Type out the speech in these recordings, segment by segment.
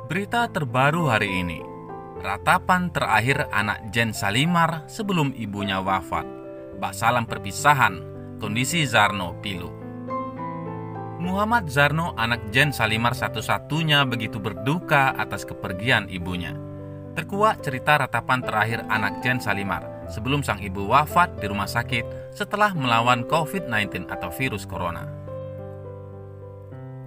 Berita terbaru hari ini. Ratapan terakhir anak Jen Salimar sebelum ibunya wafat. Bak salam perpisahan, kondisi Zarno pilu. Muhammad Zarno, anak Jen Salimar satu-satunya, begitu berduka atas kepergian ibunya. Terkuak cerita ratapan terakhir anak Jen Salimar sebelum sang ibu wafat di rumah sakit setelah melawan COVID-19 atau virus corona.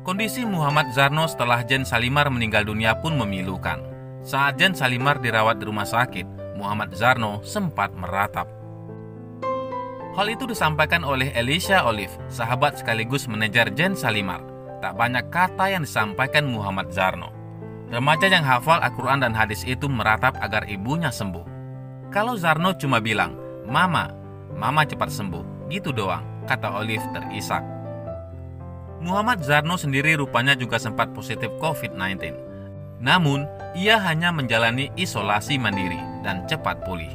Kondisi Muhammad Zarno setelah Jen Salimar meninggal dunia pun memilukan. Saat Jen Salimar dirawat di rumah sakit, Muhammad Zarno sempat meratap. Hal itu disampaikan oleh Elisha Olive, sahabat sekaligus manajer Jen Salimar. Tak banyak kata yang disampaikan Muhammad Zarno. Remaja yang hafal Al-Quran dan hadis itu meratap agar ibunya sembuh. Kalau Zarno cuma bilang, Mama cepat sembuh, gitu doang, kata Olive terisak. Muhammad Zarno sendiri rupanya juga sempat positif COVID-19. Namun, ia hanya menjalani isolasi mandiri dan cepat pulih.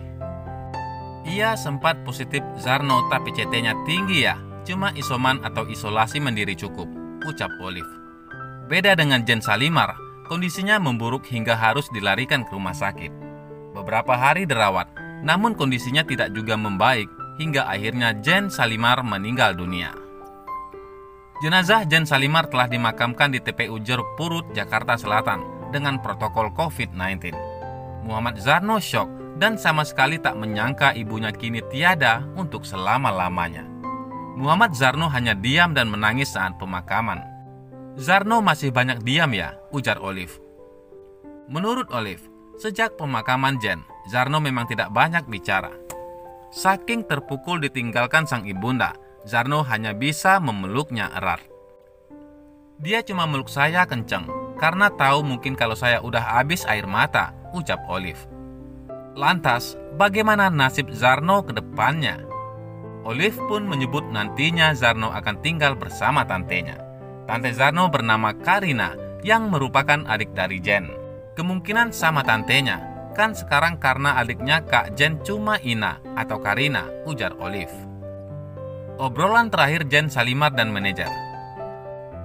Ia sempat positif Zarno tapi CT-nya tinggi ya, cuma isoman atau isolasi mandiri cukup, ucap Olive. Beda dengan Jen Salimar, kondisinya memburuk hingga harus dilarikan ke rumah sakit. Beberapa hari dirawat, namun kondisinya tidak juga membaik hingga akhirnya Jen Salimar meninggal dunia. Jenazah Jen Salimar telah dimakamkan di TPU Jeruk Purut, Jakarta Selatan dengan protokol COVID-19. Muhammad Zarno syok dan sama sekali tak menyangka ibunya kini tiada untuk selama-lamanya. Muhammad Zarno hanya diam dan menangis saat pemakaman. Zarno masih banyak diam ya, ujar Olive. Menurut Olive, sejak pemakaman Jen, Zarno memang tidak banyak bicara. Saking terpukul ditinggalkan sang ibunda, Zarno hanya bisa memeluknya erat. Dia cuma meluk saya kenceng, karena tahu mungkin kalau saya udah habis air mata, ucap Olive. Lantas, bagaimana nasib Zarno ke depannya? Olive pun menyebut nantinya Zarno akan tinggal bersama tantenya. Tante Zarno bernama Karina, yang merupakan adik dari Jen. Kemungkinan sama tantenya, kan sekarang karena adiknya Kak Jen cuma Ina atau Karina, ujar Olive. Obrolan terakhir Jen Salimar dan manajer.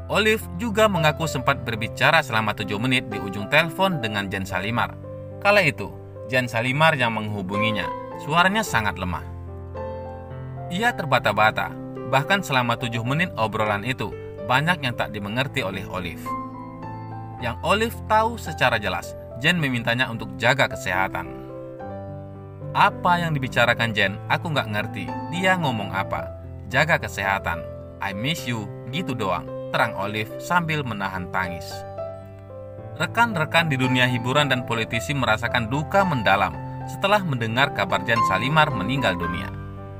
Olive juga mengaku sempat berbicara selama 7 menit di ujung telepon dengan Jen Salimar. Kala itu, Jen Salimar yang menghubunginya, suaranya sangat lemah. Ia terbata-bata, bahkan selama 7 menit obrolan itu, banyak yang tak dimengerti oleh Olive. Yang Olive tahu secara jelas, Jen memintanya untuk jaga kesehatan. Apa yang dibicarakan Jen, aku nggak ngerti, dia ngomong apa. Jaga kesehatan, I miss you, gitu doang, terang Olive sambil menahan tangis. Rekan-rekan di dunia hiburan dan politisi merasakan duka mendalam setelah mendengar kabar Jen Salimar meninggal dunia.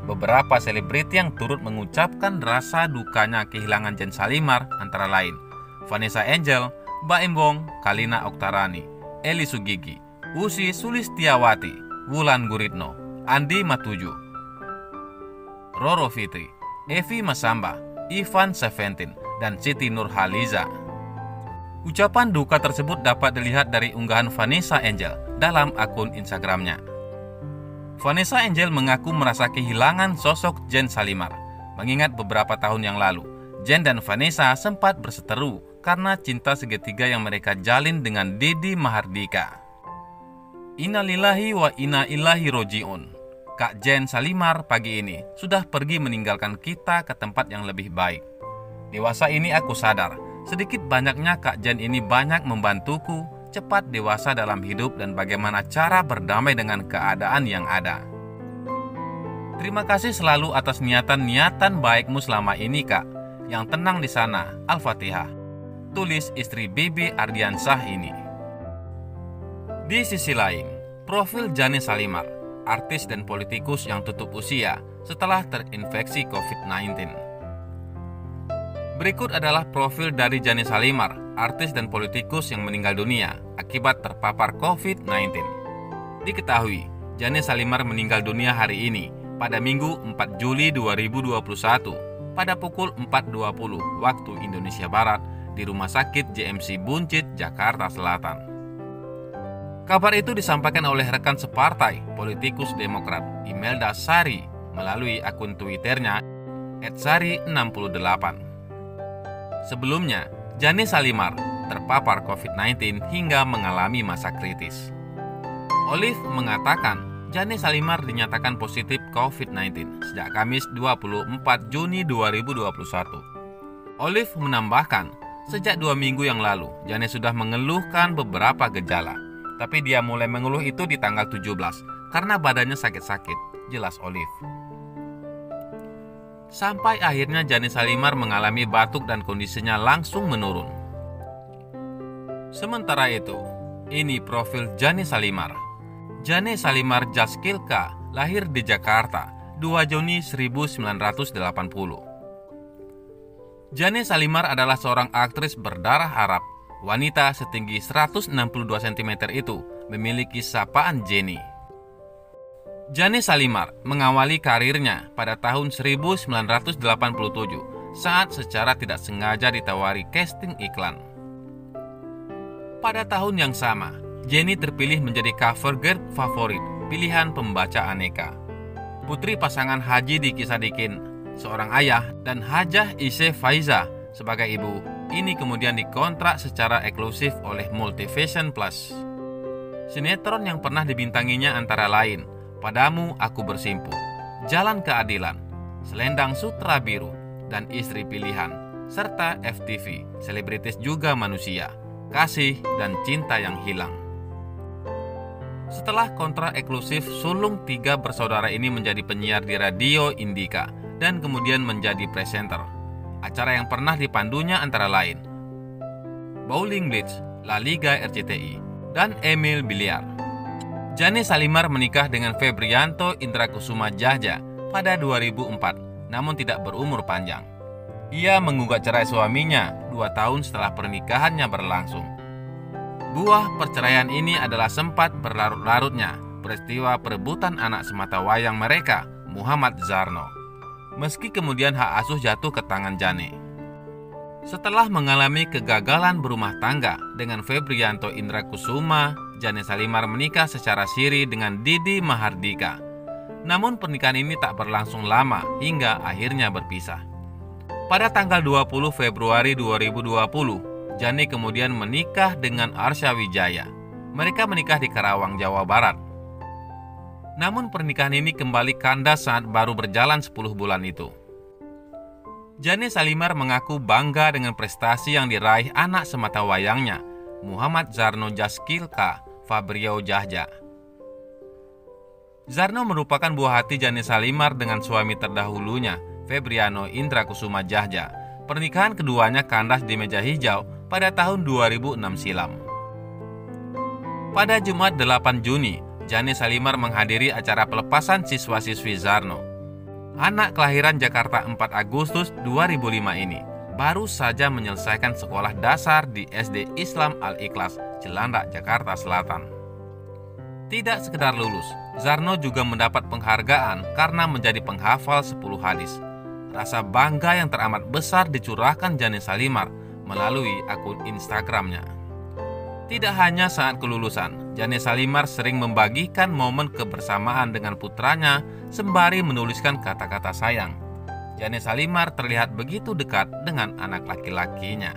Beberapa selebriti yang turut mengucapkan rasa dukanya kehilangan Jen Salimar antara lain Vanessa Angel, Baim Wong, Kalina Oktarani, Eli Sugigi, Usi Sulistiawati, Wulan Guritno, Andi Matuju, Roro Fitri, Evi Masamba, Ivan Seventeen, dan Siti Nurhaliza. Ucapan duka tersebut dapat dilihat dari unggahan Vanessa Angel dalam akun Instagramnya. Vanessa Angel mengaku merasa kehilangan sosok Jen Salimar, mengingat beberapa tahun yang lalu, Jen dan Vanessa sempat berseteru karena cinta segitiga yang mereka jalin dengan Didi Mahardika. Innalillahi wa inna ilaihi roji'un. Kak Jen Salimar pagi ini sudah pergi meninggalkan kita ke tempat yang lebih baik. Dewasa ini aku sadar, sedikit banyaknya Kak Jen ini banyak membantuku cepat dewasa dalam hidup dan bagaimana cara berdamai dengan keadaan yang ada. Terima kasih selalu atas niatan-niatan baikmu selama ini Kak. Yang tenang di sana, Al-Fatihah. Tulis istri Bibi Ardiansah ini. Di sisi lain, profil Jani Salimar, artis dan politikus yang tutup usia setelah terinfeksi COVID-19. Berikut adalah profil dari Jani Salimar, artis dan politikus yang meninggal dunia akibat terpapar COVID-19. Diketahui, Jani Salimar meninggal dunia hari ini pada Minggu 4 Juli 2021 pada pukul 4.20 waktu Indonesia Barat di Rumah Sakit JMC Buncit, Jakarta Selatan. Kabar itu disampaikan oleh rekan separtai politikus Demokrat Imelda Sari melalui akun Twitternya @sari68. Sebelumnya, Jani Salimar terpapar COVID-19 hingga mengalami masa kritis. Olive mengatakan Jane Salimar dinyatakan positif COVID-19 sejak Kamis 24 Juni 2021. Olive menambahkan, sejak 2 minggu yang lalu, Jane sudah mengeluhkan beberapa gejala. Tapi dia mulai mengeluh itu di tanggal 17 karena badannya sakit-sakit, jelas Olive. Sampai akhirnya Jane Salimar mengalami batuk dan kondisinya langsung menurun. Sementara itu, ini profil Jane Salimar. Jane Salimar Jaskilka lahir di Jakarta 2 Juni 1980. Jane Salimar adalah seorang aktris berdarah Arab. Wanita setinggi 162 cm itu memiliki sapaan Jenny. Jane Salimar mengawali karirnya pada tahun 1987 saat secara tidak sengaja ditawari casting iklan. Pada tahun yang sama, Jenny terpilih menjadi cover girl favorit pilihan pembaca aneka. Putri pasangan Haji Diki Sadikin, seorang ayah, dan Hajah Isye Faiza sebagai ibu, ini kemudian dikontrak secara eksklusif oleh Multivision Plus. Sinetron yang pernah dibintanginya antara lain Padamu Aku Bersimpu, Jalan Keadilan, Selendang Sutra Biru, dan Istri Pilihan, serta FTV, Selebritis Juga Manusia, Kasih dan Cinta Yang Hilang. Setelah kontrak eksklusif, sulung 3 bersaudara ini menjadi penyiar di Radio Indika dan kemudian menjadi presenter. Acara yang pernah dipandunya antara lain Bowling Blitz, La Liga RCTI, dan Emil Biliar. Jane Salimar menikah dengan Febrianto Indrakusuma Jahja pada 2004, namun tidak berumur panjang. Ia menggugat cerai suaminya 2 tahun setelah pernikahannya berlangsung. Buah perceraian ini adalah sempat berlarut-larutnya peristiwa perebutan anak sematawayang mereka, Muhammad Zarno. Meski kemudian hak asuh jatuh ke tangan Jane. Setelah mengalami kegagalan berumah tangga dengan Febrianto Indrakusuma, Jane Salimar menikah secara siri dengan Didi Mahardika. Namun pernikahan ini tak berlangsung lama hingga akhirnya berpisah. Pada tanggal 20 Februari 2020, Jane kemudian menikah dengan Arsya Wijaya. Mereka menikah di Karawang, Jawa Barat. Namun pernikahan ini kembali kandas saat baru berjalan 10 bulan itu. Jane Salimar mengaku bangga dengan prestasi yang diraih anak sematawayangnya, Muhammad Zarno Jaskilka Fabrio Jahja. Zarno merupakan buah hati Jane Salimar dengan suami terdahulunya, Febriano Indrakusuma Jahja. Pernikahan keduanya kandas di meja hijau pada tahun 2006 silam. Pada Jumat 8 Juni, Jane Salimar menghadiri acara pelepasan siswa-siswi Zarno. Anak kelahiran Jakarta 4 Agustus 2005 ini baru saja menyelesaikan sekolah dasar di SD Islam Al-Ikhlas, Cilandak, Jakarta Selatan. Tidak sekedar lulus, Zarno juga mendapat penghargaan karena menjadi penghafal 10 hadis. Rasa bangga yang teramat besar dicurahkan Jane Salimar melalui akun Instagramnya. Tidak hanya saat kelulusan, Jane Salimar sering membagikan momen kebersamaan dengan putranya sembari menuliskan kata-kata sayang. Jane Salimar terlihat begitu dekat dengan anak laki-lakinya.